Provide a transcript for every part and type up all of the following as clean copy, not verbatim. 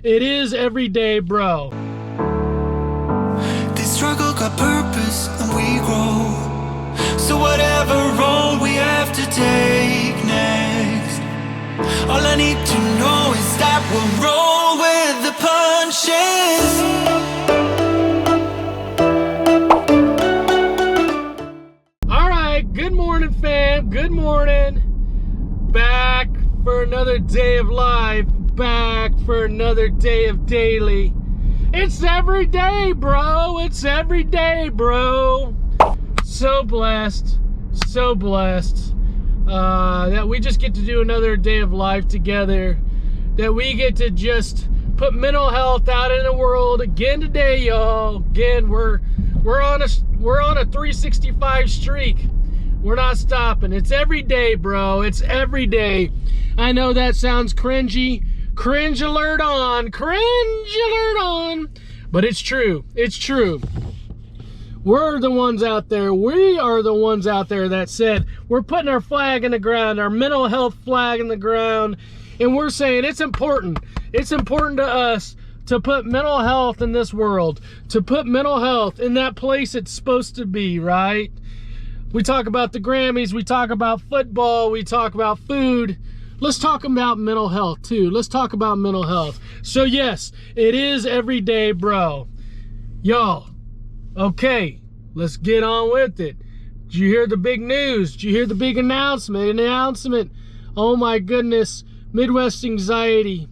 It is everyday, bro. This struggle got purpose and we grow. So whatever road we have to take next, all I need to know is that we'll roll with the punches. All right, good morning, fam. Good morning. Back for another day of life. Back for another day of daily. It's every day, bro. It's every day, bro. So blessed. So blessed that we just get to do another day of life together. That we get to just put mental health out in the world again today, y'all. Again, we're on a 365 streak. We're not stopping. It's every day, bro. It's every day. I know that sounds cringy. Cringe alert on. Cringe alert on. But it's true. It's true. We're the ones out there. We are the ones out there that said we're putting our flag in the ground, our mental health flag in the ground, and we're saying it's important. It's important to us to put mental health in this world, to put mental health in that place it's supposed to be, right? We talk about the Grammys, we talk about football, we talk about food. Let's talk about mental health too. Let's talk about mental health. So yes, it is every day, bro. Y'all, okay, let's get on with it. Did you hear the big news? Did you hear the big announcement? Oh my goodness, Midwest Anxiety.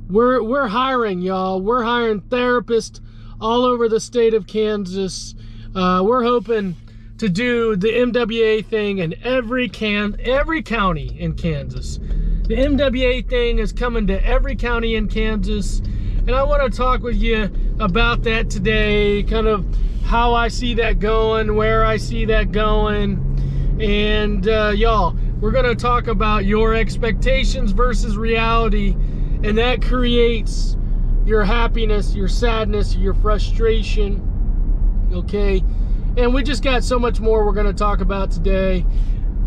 We're hiring, y'all. We're hiring therapists all over the state of Kansas. We're hoping to do the MWA thing in every county in Kansas. The MWA thing is coming to every county in Kansas, and I want to talk with you about that today, kind of how I see that going, where I see that going, and y'all, we're going to talk about your expectations versus reality, and that creates your happiness, your sadness, your frustration, okay? And we just got so much more we're going to talk about today.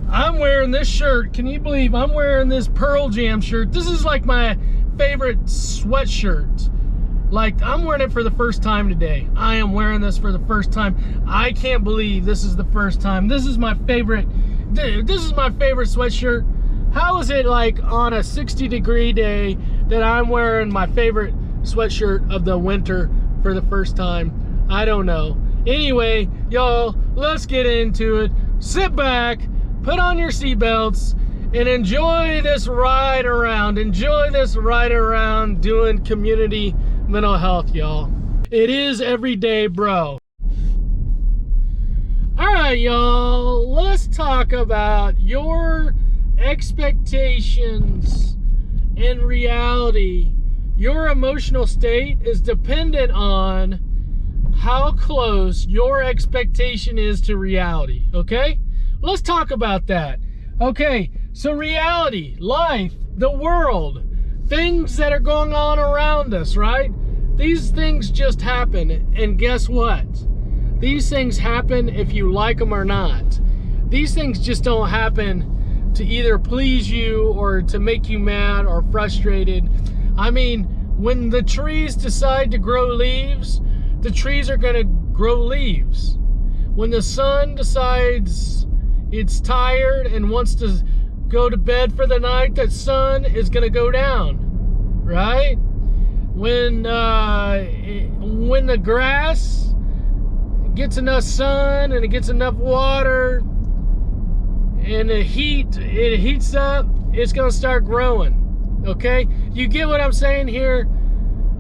I'm wearing this shirt. Can you believe I'm wearing this Pearl Jam shirt? This is like my favorite sweatshirt. Like, I'm wearing it for the first time today. I am wearing this for the first time. I can't believe this is the first time. This is my favorite. This is my favorite sweatshirt. How is it like on a 60-degree day that I'm wearing my favorite sweatshirt of the winter for the first time? I don't know. Anyway, y'all, let's get into it. Sit back, put on your seatbelts, and enjoy this ride around. Enjoy this ride around doing community mental health, y'all. It is every day, bro. All right, y'all, let's talk about your expectations and reality. Your emotional state is dependent on how close your expectation is to reality, okay? Let's talk about that. Okay, so reality, life, the world, things that are going on around us, right? These things just happen, and guess what? These things happen if you like them or not. These things just don't happen to either please you or to make you mad or frustrated. I mean, when the trees decide to grow leaves, the trees are going to grow leaves. When the sun decides it's tired and wants to go to bed for the night, that sun is going to go down, right? When the grass gets enough sun and it gets enough water and it heats up, it's going to start growing, okay? You get what I'm saying here?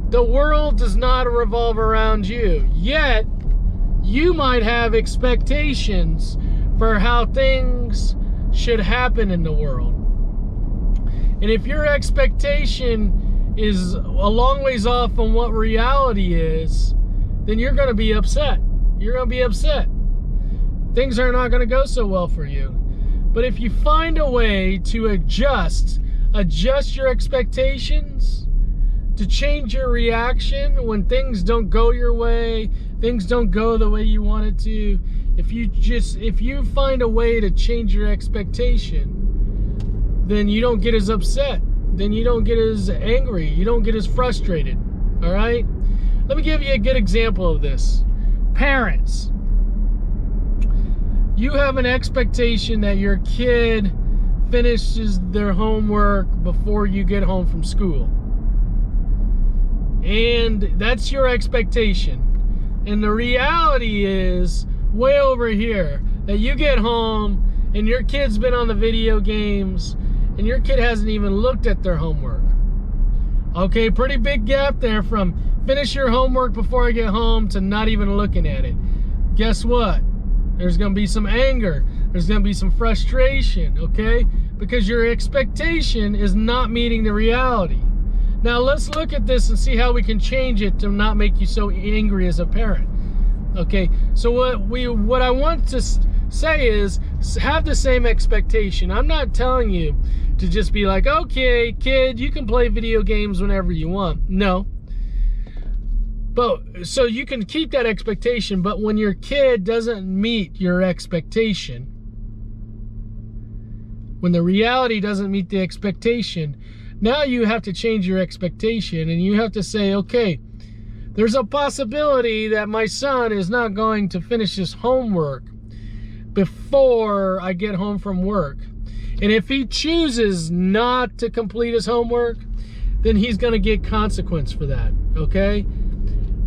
The world does not revolve around you, yet you might have expectations for how things should happen in the world. And if your expectation is a long ways off from what reality is, then you're going to be upset. You're going to be upset. Things are not going to go so well for you. But if you find a way to adjust your expectations, to change your reaction when things don't go your way, things don't go the way you want it to, if you find a way to change your expectation, then you don't get as upset. then you don't get as angry. You don't get as frustrated. All right? Let me give you a good example of this. Parents, you have an expectation that your kid finishes their homework before you get home from school. And that's your expectation. And the reality is way over here, that you get home and your kid's been on the video games and your kid hasn't even looked at their homework. Okay, pretty big gap there from finish your homework before I get home to not even looking at it. Guess what? There's going to be some anger. There's going to be some frustration, okay? Because your expectation is not meeting the reality. Now let's look at this and see how we can change it to not make you so angry as a parent. Okay, so what I want to say is have the same expectation. I'm not telling you to just be like, okay, kid, you can play video games whenever you want. No. But so you can keep that expectation, but when your kid doesn't meet your expectation, when the reality doesn't meet the expectation, now you have to change your expectation and you have to say, okay, there's a possibility that my son is not going to finish his homework before I get home from work. And if he chooses not to complete his homework, then he's going to get consequence for that, okay?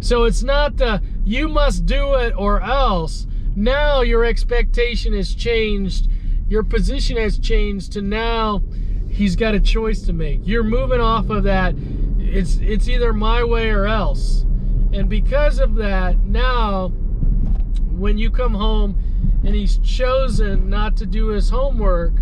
So it's not the you must do it or else. Now your expectation has changed. Your position has changed to now he's got a choice to make. You're moving off of that. It's either my way or else. And because of that, now when you come home and he's chosen not to do his homework,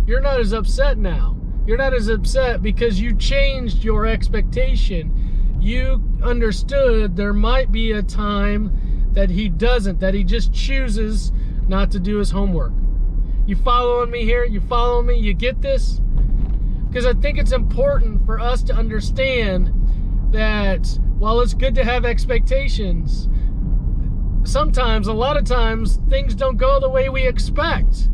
you're not as upset now. You're not as upset because you changed your expectation. You understood there might be a time that he doesn't, that he just chooses not to do his homework. You following me here? You following me? You get this? Because I think it's important for us to understand that while it's good to have expectations, sometimes, a lot of times, things don't go the way we expect.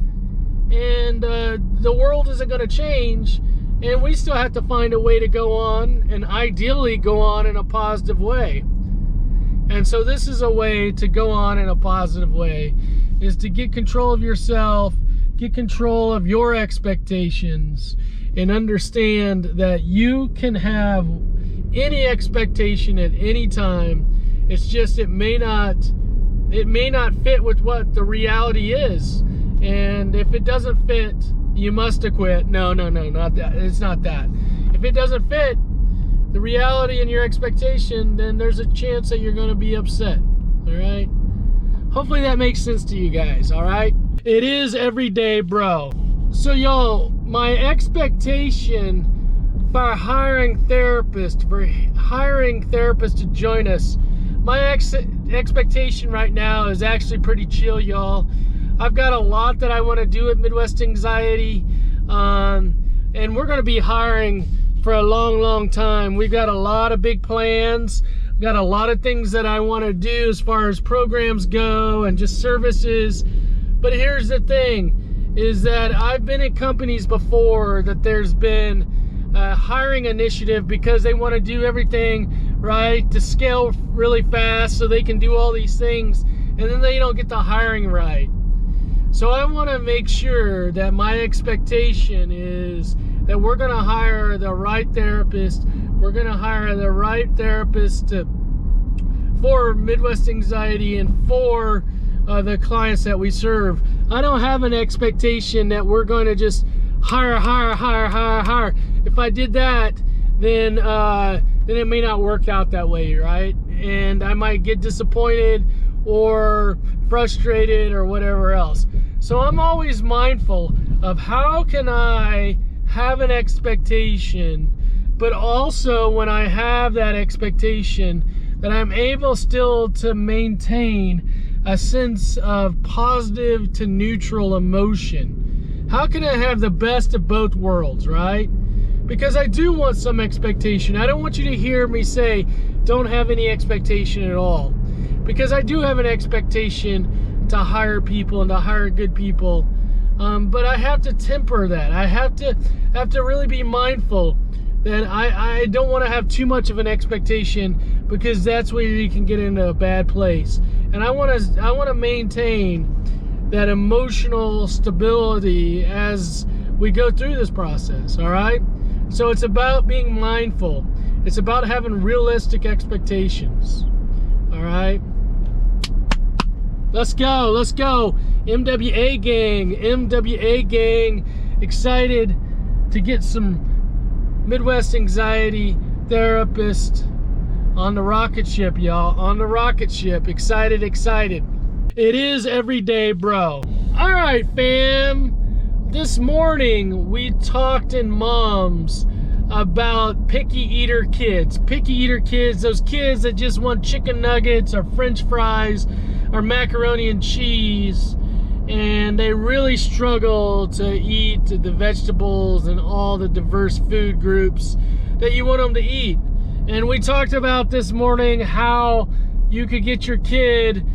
And the world isn't going to change, and we still have to find a way to go on, and ideally go on in a positive way. And so this is a way to go on in a positive way, is to get control of yourself, get control of your expectations, and understand that you can have any expectation at any time. It's just it may not fit with what the reality is. And if it doesn't fit, you must have quit. No, not that. It's not that. If it doesn't fit the reality and your expectation, then there's a chance that you're going to be upset. All right? Hopefully that makes sense to you guys. All right? It is everyday, bro. So, y'all, my expectation for hiring therapists to join us, my expectation right now is actually pretty chill, y'all. I've got a lot that I want to do at Midwest Anxiety, and we're going to be hiring for a long time. We've got a lot of big plans. We've got a lot of things that I want to do as far as programs go and just services. But here's the thing, is that I've been at companies before that there's been a hiring initiative because they want to do everything right to scale really fast so they can do all these things, and then they don't get the hiring right. So I want to make sure that my expectation is that we're going to hire the right therapist. We're going to hire the right therapist for Midwest Anxiety and for the clients that we serve. I don't have an expectation that we're going to just hire. If I did that, then it may not work out that way, right? And I might get disappointed or frustrated or whatever else. So I'm always mindful of how can I have an expectation, but also when I have that expectation, that I'm able still to maintain a sense of positive to neutral emotion. How can I have the best of both worlds, right? Because I do want some expectation. I don't want you to hear me say, don't have any expectation at all. Because I do have an expectation to hire people and to hire good people. But I have to temper that. I have to really be mindful that I don't want to have too much of an expectation, because that's where you can get into a bad place. And I want to maintain that emotional stability as we go through this process, all right? So it's about being mindful. It's about having realistic expectations, all right? Let's go. MWA gang, excited to get some Midwest anxiety therapist on the rocket ship, y'all. On the rocket ship. Excited. It is everyday, bro. All right, fam. This morning we talked in Moms about picky eater kids. Those kids that just want chicken nuggets or French fries or macaroni and cheese, and they really struggle to eat the vegetables and all the diverse food groups that you want them to eat. And we talked about this morning how you could get your kid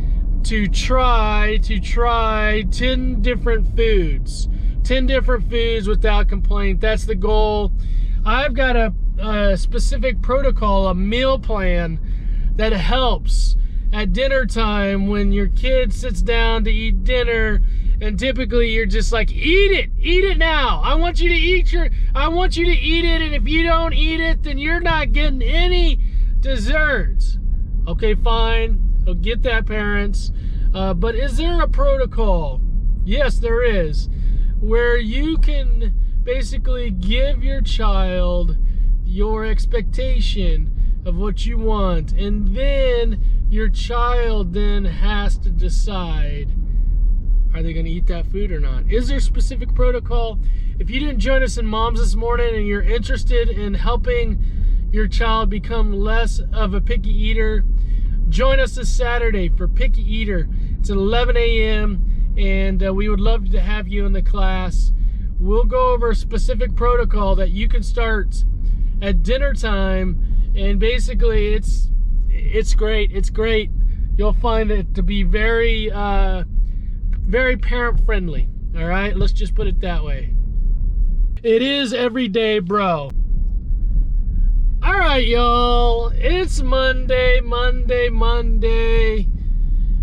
to try 10 different foods. 10 different foods without complaint. That's the goal. I've got a specific protocol, a meal plan that helps at dinner time when your kid sits down to eat dinner, and typically you're just like, eat it now. I want you to eat it, and if you don't eat it, then you're not getting any desserts. Okay, fine. I'll get that, parents. But is there a protocol? Yes, there is, where you can basically give your child your expectation of what you want, and then your child then has to decide, are they going to eat that food or not? Is there specific protocol? If you didn't join us in Moms this morning and you're interested in helping your child become less of a picky eater, join us this Saturday for Picky Eater. It's at 11 a.m. and we would love to have you in the class. We'll go over a specific protocol that you can start at dinner time, and basically it's great. You'll find it to be very parent friendly. All right, let's just put it that way. It is everyday, bro. All right, y'all, it's Monday.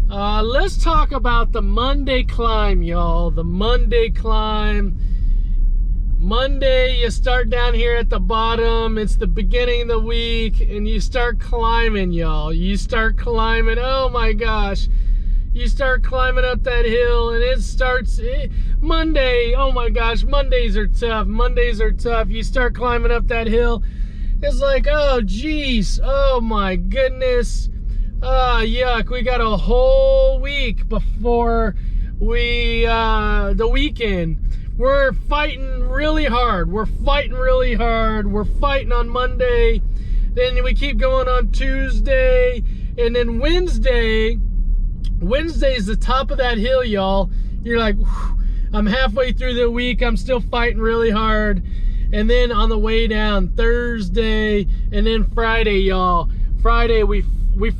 Let's talk about the Monday climb, y'all. The Monday climb. Monday, you start down here at the bottom. It's the beginning of the week, and you start climbing, y'all. You start climbing. Oh my gosh. You start climbing up that hill, and Monday. Oh my gosh, Mondays are tough. You start climbing up that hill. It's like, oh geez, oh my goodness. Yuck. We got a whole week before the weekend. We're fighting really hard. We're fighting on Monday. Then we keep going on Tuesday. And then Wednesday's the top of that hill, y'all. You're like, I'm halfway through the week. I'm still fighting really hard. And then on the way down, Thursday, and then Friday, y'all. Friday, we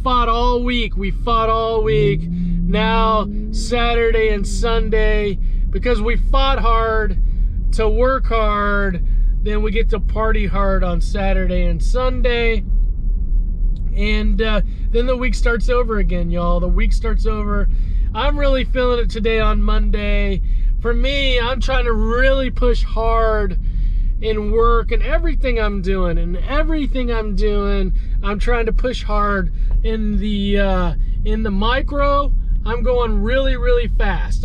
fought all week. Now, Saturday and Sunday, because we fought hard to work hard, then we get to party hard on Saturday and Sunday. And then the week starts over again, y'all. The week starts over. I'm really feeling it today on Monday. For me, I'm trying to really push hard in work and everything I'm doing. I'm trying to push hard in the micro. I'm going really fast.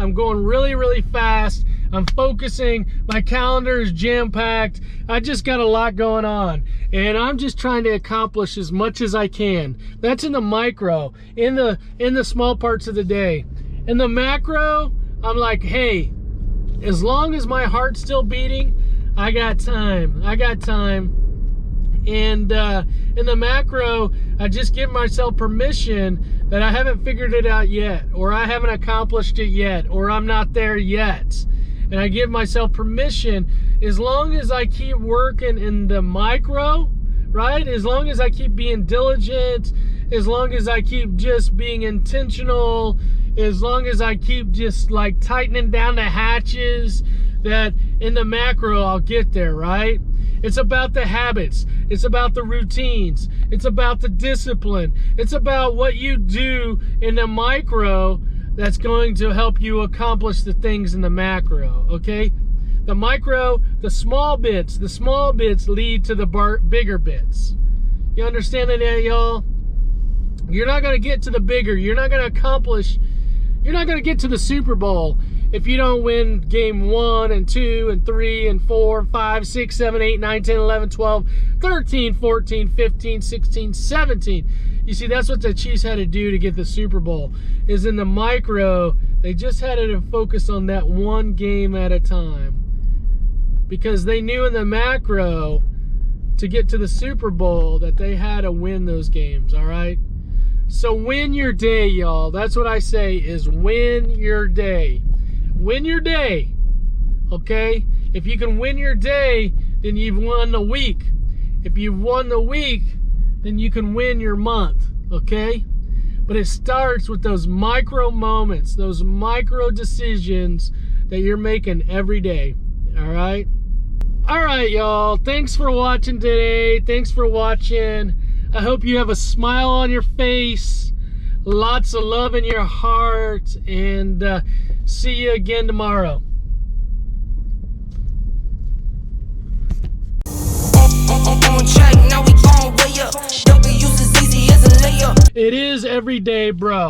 I'm focusing. My calendar is jam-packed. I just got a lot going on, and I'm just trying to accomplish as much as I can. That's in the micro, in the small parts of the day. In the macro, I'm like, hey, as long as my heart's still beating, I got time. And in the macro, I just give myself permission that I haven't figured it out yet, or I haven't accomplished it yet, or I'm not there yet. And I give myself permission, as long as I keep working in the micro, right? As long as I keep being diligent, as long as I keep just being intentional, as long as I keep just like tightening down the hatches, that in the macro I'll get there, right? It's about the habits. It's about the routines. It's about the discipline. It's about what you do in the micro that's going to help you accomplish the things in the macro, okay? The micro, the small bits lead to the bigger bits. You understand that, y'all? You're not going to get to the bigger. You're not going to accomplish. You're not going to get to the Super Bowl if you don't win game 1 and 2 and 3 and 4 and 5, 6, 7, 8, 9, 10, 11, 12, 13, 14, 15, 16, 17. You see, that's what the Chiefs had to do to get the Super Bowl. Is in the micro, they just had to focus on that one game at a time. Because they knew in the macro, to get to the Super Bowl, that they had to win those games, all right? So win your day, y'all. That's what I say, is win your day. Win your day, okay? If you can win your day, then you've won the week. If you've won the week, then you can win your month, okay? But it starts with those micro moments, those micro decisions that you're making every day, all right? All right, y'all. Thanks for watching today. Thanks for watching. I hope you have a smile on your face, lots of love in your heart, and see you again tomorrow. On track, now we gon' way up. W's as easy as a layup. It is every day, bro.